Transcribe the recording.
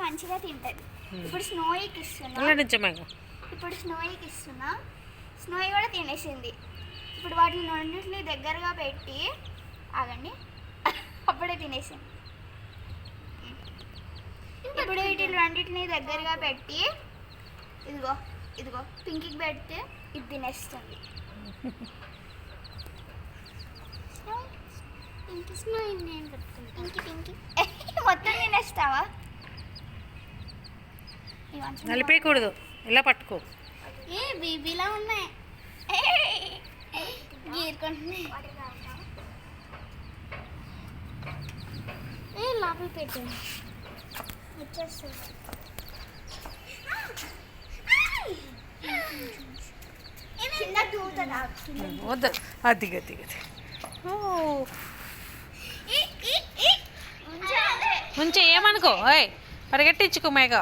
మంచిగా తింటుంది. ఇప్పుడు స్నోయికి ఇస్తున్నా. ఇప్పుడు స్నోయికి ఇస్తున్నా. స్నోయి కూడా తినేసింది. ఇప్పుడు వాటిని రెండింటిని దగ్గరగా పెట్టి ఆగండి. అప్పుడే తినేసింది. ఇప్పుడు వీటిని రెండింటిని దగ్గరగా పెట్టి ఇదిగో ఇదిగో పింకీకి పెడితే ఇది తినేస్తుంది. పింకీ స్నోయి నేను పెట్టుకుంటా. పింకీ పింకీ మొత్తం తినేస్తావా? నలిపేయకూడదు, ఇలా పట్టుకో. ఏ బీబీలా ఉన్నాయి, గీరుకుంటున్నాయి. ఏ లోపల పెట్టండి, వచ్చేస్తుంది. వద్దు, అది గది గది ఉంచే ఏమనుకో. పరిగెట్టించుకో మేఘ.